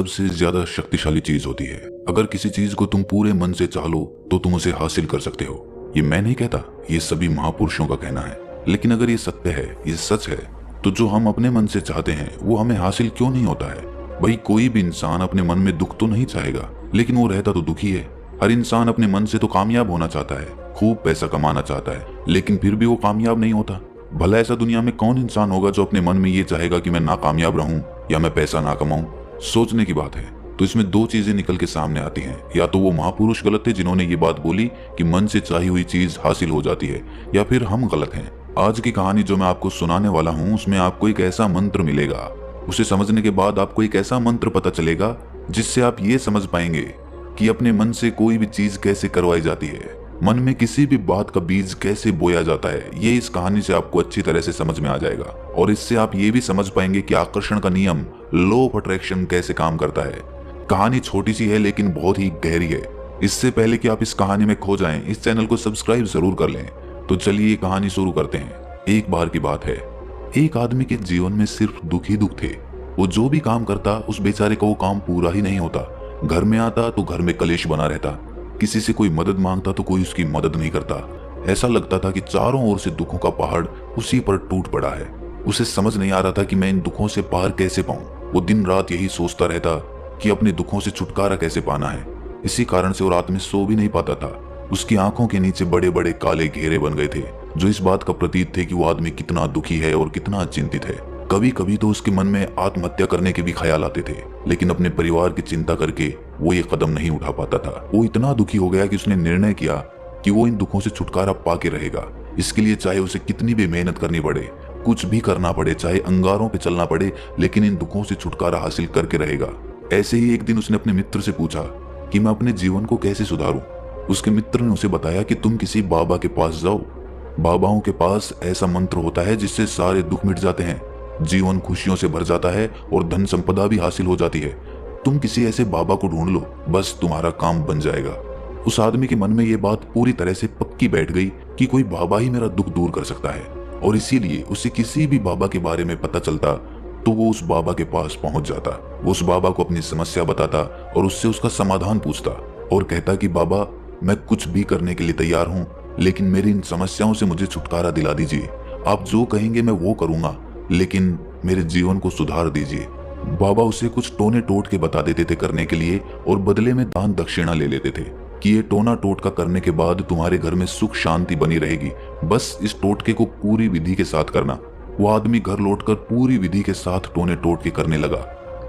सबसे ज्यादा शक्तिशाली चीज होती है। अगर किसी चीज को तुम पूरे मन से चाह लो तो तुम उसे हासिल कर सकते हो। ये मैं नहीं कहता, ये सभी महापुरुषों का कहना है। लेकिन अगर ये सत्य है, ये सच है, तो जो हम अपने मन से चाहते हैं वो हमें हासिल क्यों नहीं होता है? भाई कोई भी इंसान अपने मन में दुख तो नहीं चाहेगा, लेकिन वो रहता तो दुखी है। हर इंसान अपने मन से तो कामयाब होना चाहता है, खूब पैसा कमाना चाहता है, लेकिन फिर भी वो कामयाब नहीं होता। भला ऐसा दुनिया में कौन इंसान होगा जो अपने मन में ये चाहेगा कि मैं नाकामयाब रहूं या मैं पैसा ना कमाऊं? सोचने की बात है। तो इसमें दो चीजें निकल के सामने आती हैं, या तो वो महापुरुष गलत थे जिन्होंने ये बात बोली कि मन से चाही हुई चीज हासिल हो जाती है, या फिर हम गलत हैं। आज की कहानी जो मैं आपको सुनाने वाला हूँ उसमें आपको एक ऐसा मंत्र मिलेगा। उसे समझने के बाद आपको एक ऐसा मंत्र पता चलेगा जिससे आप ये समझ पाएंगे कि अपने मन से कोई भी चीज कैसे करवाई जाती है, मन में किसी भी बात का बीज कैसे बोया जाता है। ये इस कहानी से आपको अच्छी तरह से समझ में आ जाएगा, और इससे आप ये भी समझ पाएंगे कि आकर्षण का नियम, लॉ ऑफ अट्रैक्शन कैसे काम करता है। कहानी छोटी सी है लेकिन बहुत ही गहरी है। इससे पहले कि आप इस कहानी में खो जाएं, इस चैनल को सब्सक्राइब जरूर कर लें। तो चलिए ये कहानी शुरू करते हैं। एक बार की बात है, एक आदमी के जीवन में सिर्फ दुख ही दुख थे। वो जो भी काम करता उस बेचारे का वो काम पूरा ही नहीं होता। घर में आता तो घर में कलेश बना रहता, किसी से कोई मदद मांगता तो कोई उसकी मदद नहीं करता। ऐसा लगता था कि चारों ओर से दुखों का पहाड़ उसी पर टूट पड़ा है। उसे समझ नहीं आ रहा था कि मैं इन दुखों से पार कैसे पाऊं। वो दिन रात यही सोचता रहता कि अपने दुखों से छुटकारा कैसे पाना है। इसी कारण से वो रात में सो भी नहीं पाता था। उसकी आंखों के नीचे बड़े बड़े काले घेरे बन गए थे, जो इस बात का प्रतीक थे कि वो आदमी कितना दुखी है और कितना चिंतित है। कभी कभी तो उसके मन में आत्महत्या करने के भी ख्याल आते थे, लेकिन अपने परिवार की चिंता करके वो ये कदम नहीं उठा पाता था। वो इतना दुखी हो गया कि उसने निर्णय किया कि वो इन दुखों से छुटकारा पाके रहेगा। इसके लिए चाहे उसे कितनी भी मेहनत करनी पड़े, कुछ भी करना पड़े, चाहे अंगारों पे चलना पड़े, लेकिन इन दुखों से छुटकारा हासिल करके रहेगा। ऐसे ही एक दिन उसने अपने मित्र से पूछा कि मैं अपने जीवन को कैसे सुधारूं। उसके मित्र ने उसे बताया कि तुम किसी बाबा के पास जाओ। बाबाओं के पास ऐसा मंत्र होता है जिससे सारे दुख मिट जाते हैं, जीवन खुशियों से भर जाता है और धन संपदा भी हासिल हो जाती है। तुम किसी ऐसे बाबा को ढूंढ लो, बस तुम्हारा काम बन जाएगा। उस आदमी के मन में ये बात पूरी तरह से पक्की बैठ गई कि कोई बाबा ही मेरा दुख दूर कर सकता है, और इसीलिए उसे किसी भी बाबा के बारे में पता चलता तो वो उस बाबा के पास पहुंच जाता। वो उस बाबा को अपनी समस्या बताता और उससे उसका समाधान पूछता, और कहता कि बाबा मैं कुछ भी करने के लिए तैयार हूँ, लेकिन मेरी इन समस्याओं से मुझे छुटकारा दिला दीजिए। आप जो कहेंगे मैं वो करूंगा, लेकिन मेरे जीवन को सुधार दीजिए। बाबा उसे कुछ टोने टोट के बता देते थे करने के लिए, और बदले में दान दक्षिणा ले लेते थे कि ये टोना टोटका करने के बाद तुम्हारे घर में सुख शांति बनी रहेगी, बस इस टोटके को पूरी विधि के साथ करना। वो आदमी घर लौटकर पूरी विधि के साथ टोने टोटके करने लगा,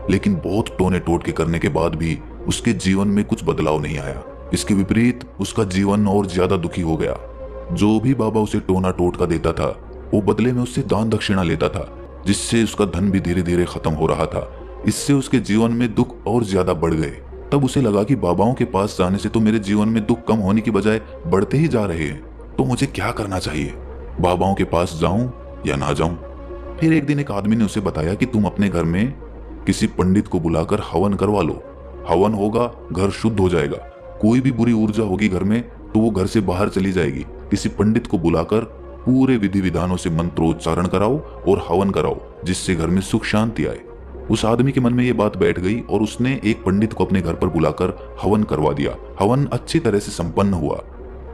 लेकिन बहुत टोने टोटके करने के बाद भी उसके जीवन में कुछ बदलाव नहीं आया। इसके विपरीत उसका जीवन और ज्यादा दुखी हो गया। जो भी बाबा उसे टोना टोटका देता था वो बदले में उससे दान दक्षिणा लेता था, जिससे उसका धन भी धीरे धीरे खत्म हो रहा था। इससे उसके जीवन में दुख और ज्यादा बढ़ गए। तब उसे लगा कि बाबाओं के पास जाने से तो मेरे जीवन में दुख कम होने की बजाय बढ़ते ही जा रहे हैं, तो मुझे क्या करना चाहिए? बाबाओं के पास जाऊं या ना जाऊं? फिर एक दिन एक आदमी ने उसे बताया कि तुम अपने घर में किसी पंडित को बुलाकर हवन करवा लो। हवन होगा, घर शुद्ध हो जाएगा। कोई भी बुरी ऊर्जा होगी घर में तो वो घर से बाहर चली जाएगी। किसी पंडित को बुलाकर पूरे विधि विधानों से मंत्रोच्चारण कराओ और हवन कराओ, जिससे घर में सुख शांति आए। उस आदमी के मन में ये बात बैठ गई और उसने एक पंडित को अपने घर पर बुलाकर हवन करवा दिया। हवन अच्छी तरह से संपन्न हुआ।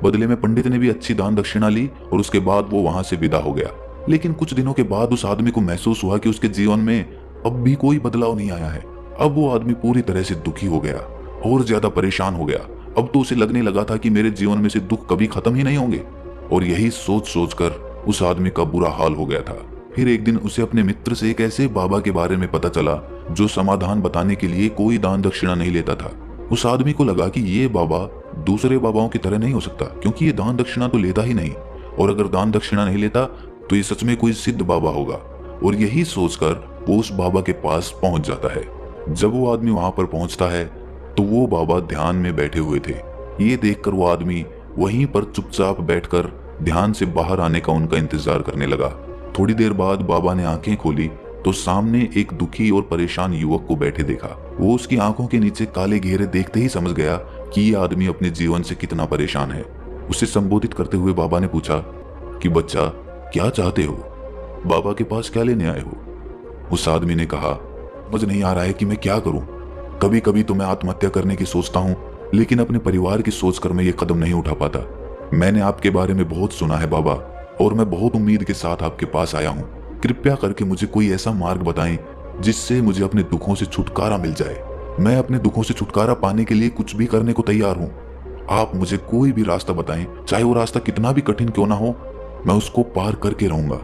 बदले में पंडित ने भी अच्छी दान दक्षिणा ली और उसके बाद वो वहां से विदा हो गया। लेकिन कुछ दिनों के बाद उस आदमी को महसूस हुआ कि उसके जीवन में अब भी कोई बदलाव नहीं आया है। अब वो आदमी पूरी तरह से दुखी हो गया और ज्यादा परेशान हो गया। अब तो उसे लगने लगा था कि मेरे जीवन में से दुख कभी खत्म ही नहीं होंगे, और यही सोच सोचकर उस आदमी का बुरा हाल हो गया था। फिर एक दिन उसे अपने मित्र से एक ऐसे बाबा के बारे में पता चला जो समाधान बताने के लिए कोई दान दक्षिणा नहीं लेता था। उस आदमी को लगा कि ये बाबा दूसरे बाबाओं की तरह नहीं हो सकता, क्योंकि ये दान दक्षिणा तो लेता ही नहीं, और अगर दान दक्षिणा नहीं लेता तो ये सच में कोई सिद्ध बाबा होगा। और यही सोचकर वो उस बाबा के पास पहुंच जाता है। जब वो आदमी वहां पर पहुंचता है तो वो बाबा ध्यान में बैठे हुए थे। ये देखकर वो आदमी वहीं पर चुपचाप बैठकर ध्यान से बाहर आने का उनका इंतजार करने लगा। थोड़ी देर बाद बाबा ने आंखें खोली तो सामने एक दुखी और परेशान युवक को बैठे देखा। वो उसकी आंखों के नीचे काले घेरे देखते ही समझ गया कि ये आदमी अपने जीवन से कितना परेशान है। उसे संबोधित करते हुए बाबा ने पूछा कि बच्चा क्या चाहते हो? बाबा के पास क्या लेने आए हो? उस आदमी ने कहा, मुझे नहीं आ रहा है कि मैं क्या करूं। कभी कभी तो मैं आत्महत्या करने की सोचता हूँ, लेकिन अपने परिवार की सोचकर मैं ये कदम नहीं उठा पाता। मैंने आपके बारे में बहुत सुना है बाबा, और मैं बहुत उम्मीद के साथ आपके पास आया हूँ। कृपया करके मुझे कोई ऐसा मार्ग बताएं जिससे मुझे अपने दुखों से छुटकारा मिल जाए। मैं अपने दुखों से छुटकारा पाने के लिए कुछ भी करने को तैयार हूँ। आप मुझे कोई भी रास्ता बताएं, चाहे वो रास्ता कितना भी कठिन क्यों ना हो, मैं उसको पार करके रहूंगा।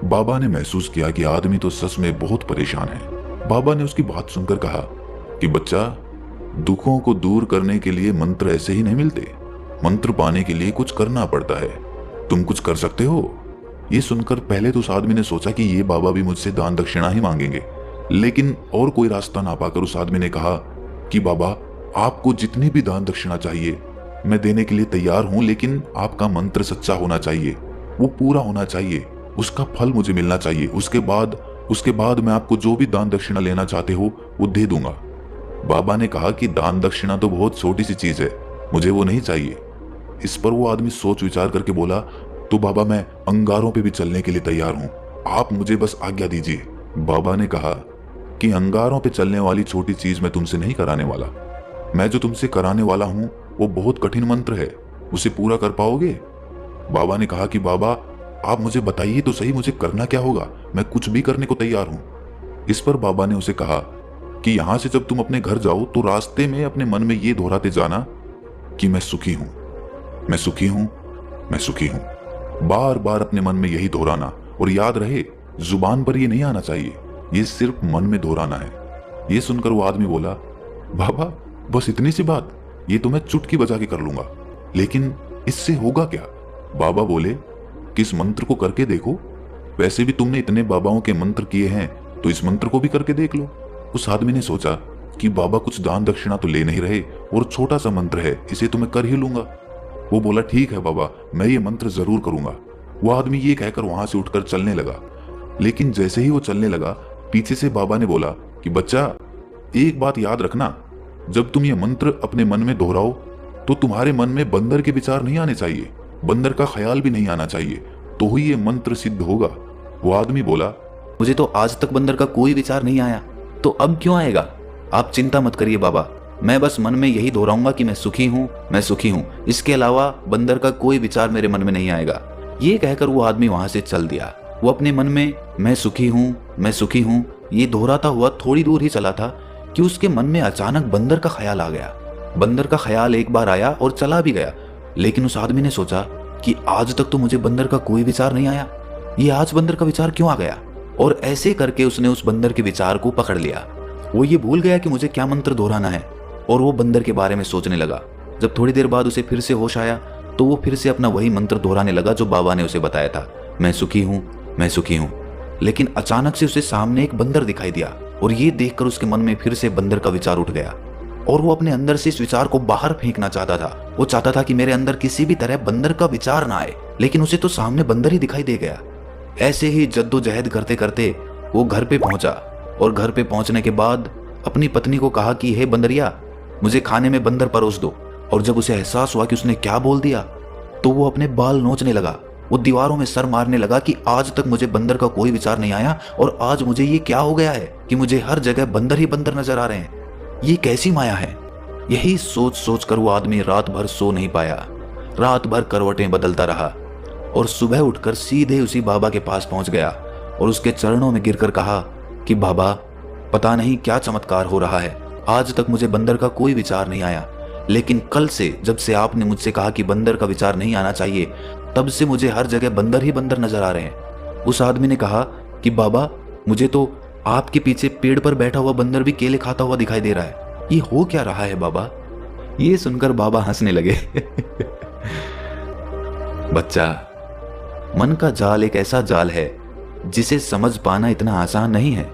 बाबा ने महसूस किया कि आदमी तो सच में बहुत परेशान है। बाबा ने उसकी बात सुनकर कहा कि बच्चा, दुखों को दूर करने के लिए मंत्र ऐसे ही नहीं मिलते। मंत्र पाने के लिए कुछ करना पड़ता है। तुम कुछ कर सकते हो। ये सुनकर पहले तो उस आदमी ने सोचा कि ये बाबा भी मुझसे दान दक्षिणा ही मांगेंगे, लेकिन और कोई रास्ता ना पाकर उस आदमी ने कहा कि बाबा, आपको जितनी भी दान दक्षिणा चाहिए मैं देने के लिए तैयार हूं, लेकिन आपका मंत्र सच्चा होना चाहिए, वो पूरा होना चाहिए, उसका फल मुझे मिलना चाहिए। उसके बाद मैं आपको जो भी दान दक्षिणा लेना चाहते हो वो दे दूंगा। बाबा ने कहा कि दान दक्षिणा तो बहुत छोटी सी चीज है, मुझे वो नहीं चाहिए। इस पर वो आदमी सोच विचार करके बोला, तो बाबा, मैं अंगारों पे भी चलने के लिए तैयार हूँ, आप मुझे बस आज्ञा दीजिए। बाबा ने कहा कि अंगारों पे चलने वाली छोटी चीज मैं तुमसे नहीं कराने वाला। मैं जो तुमसे कराने वाला हूँ वो बहुत कठिन मंत्र है, उसे पूरा कर पाओगे? बाबा ने कहा कि बाबा, आप मुझे बताइए तो सही, मुझे करना क्या होगा, मैं कुछ भी करने को तैयार हूँ। इस पर बाबा ने उसे कहा कि यहां से जब तुम अपने घर जाओ तो रास्ते में अपने मन में ये दोहराते जाना कि मैं सुखी हूं, मैं सुखी हूं, मैं सुखी हूं। बार बार अपने मन में यही दोहराना, और याद रहे जुबान पर ये नहीं आना चाहिए, ये सिर्फ मन में दोहराना है। ये सुनकर वो आदमी बोला, बाबा बस इतनी सी बात, ये तो मैं चुटकी बजा के कर लूंगा, लेकिन इससे होगा क्या? बाबा बोले कि इस मंत्र को करके देखो, वैसे भी तुमने इतने बाबाओं के मंत्र किए हैं तो इस मंत्र को भी करके देख लो। उस आदमी ने सोचा कि बाबा कुछ दान दक्षिणा तो ले नहीं रहे और छोटा सा मंत्र है, इसे तो मैं कर ही लूंगा। वो बोला, ठीक है बाबा, मैं ये मंत्र जरूर करूंगा। वो आदमी ये कहकर वहां से उठकर चलने लगा, लेकिन जैसे ही वो चलने लगा पीछे से बाबा ने बोला कि बच्चा, एक बात याद रखना, जब तुम ये मंत्र अपने मन में दोहराओ तो तुम्हारे मन में बंदर के विचार नहीं आने चाहिए, बंदर का ख्याल भी नहीं आना चाहिए, तो ही ये मंत्र सिद्ध होगा। वो आदमी बोला, मुझे तो आज तक बंदर का कोई विचार नहीं आया, तो अब क्यों आएगा? आप चिंता मत करिए बाबा, मैं बस मन में यही दोहराऊंगा कि मैं सुखी हूँ, मैं सुखी हूँ, इसके अलावा बंदर का कोई विचार मेरे मन में नहीं आएगा। ये कहकर वो आदमी वहां से चल दिया। वो अपने मन में मैं सुखी हूँ, मैं सुखी हूँ ये दोहराता हुआ थोड़ी दूर ही चला था कि उसके मन में अचानक बंदर का ख्याल आ गया। बंदर का ख्याल एक बार आया और चला भी गया, लेकिन उस आदमी ने सोचा कि आज तक तो मुझे बंदर का कोई विचार नहीं आया, ये आज बंदर का विचार क्यों आ गया? और ऐसे करके उसने उस बंदर के विचार को पकड़ लिया। वो ये भूल गया कि मुझे क्या मंत्र दोहराना है, और वो बंदर के बारे में सोचने लगा। जब थोड़ी देर बाद उसे फिर से होश आया तो वो फिर से अपना वही मंत्र दोहराने लगा जो बाबा ने उसे बताया था, मैं सुखी हूँ, मैं सुखी हूँ। लेकिन अचानक से उसे सामने एक बंदर दिखाई दिया, और ये देखकर उसके मन में फिर से बंदर का विचार उठ गया, और वो अपने अंदर से इस विचार को बाहर फेंकना चाहता था। वो चाहता था कि मेरे अंदर किसी भी तरह बंदर का विचार ना आए, लेकिन उसे तो सामने बंदर ही दिखाई दे गया। ऐसे ही जद्दोजहद करते करते वो घर पे पहुंचा, और घर पे पहुंचने के बाद अपनी पत्नी को कहा कि हे बंदरिया, मुझे खाने में बंदर परोस दो। और जब उसे एहसास हुआ कि उसने क्या बोल दिया तो वो अपने बाल नोचने लगा। वो दीवारों में सर मारने लगा कि आज तक मुझे बंदर का कोई विचार नहीं आया, और आज मुझे ये क्या हो गया है कि मुझे हर जगह बंदर ही बंदर नजर आ रहे हैं, ये कैसी माया है? यही सोच सोच कर वो आदमी रात भर सो नहीं पाया। रात भर करवटें बदलता रहा, और सुबह उठकर सीधे उसी बाबा के पास पहुंच गया और उसके चरणों में गिरकर कहा कि बाबा, पता नहीं क्या चमत्कार हो रहा है, आज तक मुझे बंदर का कोई विचार नहीं आया, लेकिन कल से जब से आपने मुझसे कहा कि बंदर का विचार नहीं आना चाहिए, तब से मुझे हर जगह बंदर ही बंदर नजर आ रहे हैं। उस आदमी ने कहा कि बाबा, मुझे तो आपके पीछे पेड़ पर बैठा हुआ बंदर भी केले खाता हुआ दिखाई दे रहा है, ये हो क्या रहा है बाबा? ये सुनकर बाबा हंसने लगे। बच्चा, मन का जाल एक ऐसा जाल है जिसे समझ पाना इतना आसान नहीं है।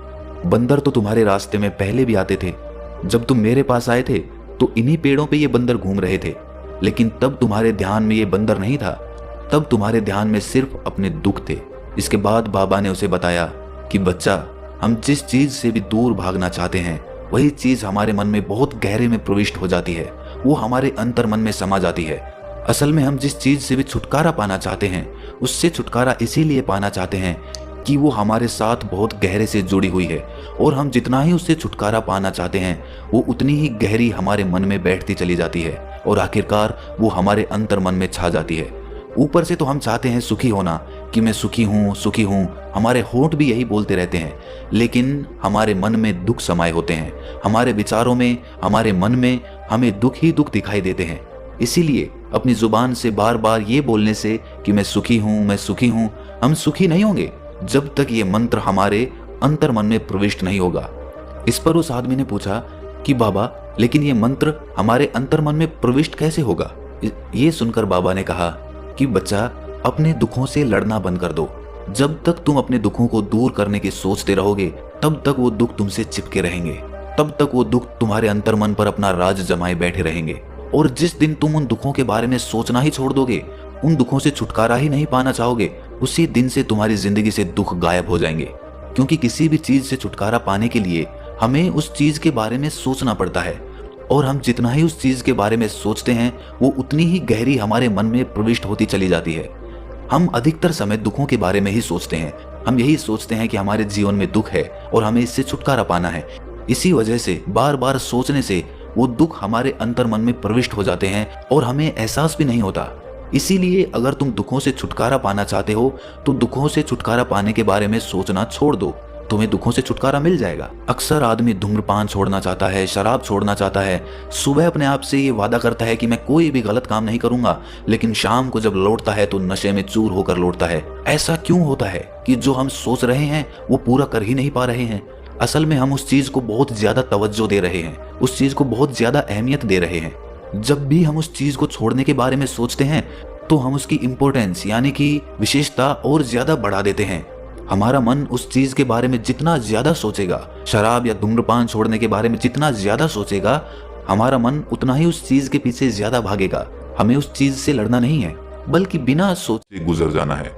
बंदर तो तुम्हारे रास्ते में पहले भी आते थे। जब तुम मेरे पास आए थे तो इन्हीं पेड़ों पे ये बंदर घूम रहे थे, लेकिन तब तुम्हारे ध्यान में ये बंदर नहीं था, तब तुम्हारे ध्यान में सिर्फ अपने दुख थे। इसके बाद बाबा ने उसे बताया कि बच्चा, हम जिस चीज से भी दूर भागना चाहते हैं वही चीज हमारे मन में बहुत गहरे में प्रविष्ट हो जाती है, वो हमारे अंतर मन में समा जाती है। असल में हम जिस चीज से भी छुटकारा पाना चाहते हैं उससे छुटकारा इसीलिए पाना चाहते हैं कि वो हमारे साथ बहुत गहरे से जुड़ी हुई है और हम जितना ही उससे छुटकारा पाना चाहते हैं वो उतनी ही गहरी हमारे मन में बैठती चली जाती है और आखिरकार वो हमारे अंतर मन में छा जाती है। ऊपर से तो हम चाहते हैं सुखी होना, कि मैं सुखी हूँ, हमारे होंठ भी यही बोलते रहते हैं, लेकिन हमारे मन में दुख समाये होते हैं। हमारे विचारों में, हमारे मन में हमें दुख ही दुख दिखाई देते हैं। इसीलिए अपनी जुबान से बार बार ये बोलने से कि मैं सुखी हूँ, हम सुखी नहीं होंगे जब तक ये मंत्र हमारे अंतर मन में प्रविष्ट नहीं होगा। इस पर उस आदमी ने पूछा कि बाबा, लेकिन ये मंत्र हमारे अंतर मन में प्रविष्ट कैसे होगा? ये सुनकर बाबा ने कहा कि बच्चा, अपने दुखों से लड़ना बंद कर दो। जब तक तुम अपने दुखों को दूर करने की सोचते रहोगे तब तक वो दुख तुमसे चिपके रहेंगे, तब तक वो दुख तुम्हारे अंतर मन पर अपना राज जमाए बैठे रहेंगे। और जिस दिन तुम उन दुखों के बारे में सोचना ही छोड़ दोगे, उन दुखों से छुटकारा ही नहीं पाना चाहोगे, उसी दिन से तुम्हारी जिंदगी से दुख गायब हो जाएंगे। क्योंकि किसी भी चीज से छुटकारा पाने के लिए हमें उस चीज के बारे में सोचना पड़ता है, और हम जितना ही उस चीज के बारे में सोचते हैं वो उतनी ही गहरी हमारे मन में प्रविष्ट होती चली जाती है। हम अधिकतर समय दुखों के बारे में ही सोचते हैं। हम यही सोचते हैं कि हमारे जीवन में दुख है और हमें इससे छुटकारा पाना है। इसी वजह से बार बार सोचने से वो दुख हमारे अंतर मन में प्रविष्ट हो जाते हैं और हमें एहसास भी नहीं होता। इसीलिए अगर तुम दुखों से छुटकारा पाना चाहते हो तो दुखों से छुटकारा पाने के बारे में सोचना छोड़ दो, तुम्हें दुखों से छुटकारा मिल जाएगा। अक्सर आदमी धूम्रपान छोड़ना चाहता है, शराब छोड़ना चाहता है, सुबह अपने आप से ये वादा करता है कि मैं कोई भी गलत काम नहीं करूंगा, लेकिन शाम को जब लौटता है तो नशे में चूर होकर लौटता है। ऐसा क्यों होता है कि जो हम सोच रहे हैं वो पूरा कर ही नहीं पा रहे हैं? असल में हम उस चीज को बहुत ज्यादा तवज्जो दे रहे हैं, उस चीज को बहुत ज्यादा अहमियत दे रहे हैं। जब भी हम उस चीज को छोड़ने के बारे में सोचते हैं तो हम उसकी इंपॉर्टेंस यानी कि विशेषता और ज्यादा बढ़ा देते हैं। हमारा मन उस चीज के बारे में जितना ज्यादा सोचेगा, शराब या धूम्रपान छोड़ने के बारे में जितना ज्यादा सोचेगा, हमारा मन उतना ही उस चीज के पीछे ज्यादा भागेगा। हमें उस चीज से लड़ना नहीं है, बल्कि बिना सोच से गुजर जाना है।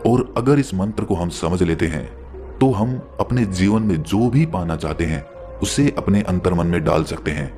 और अगर इस मंत्र को हम समझ लेते हैं तो हम अपने जीवन में जो भी पाना चाहते हैं उसे अपने अंतर मन में डाल सकते हैं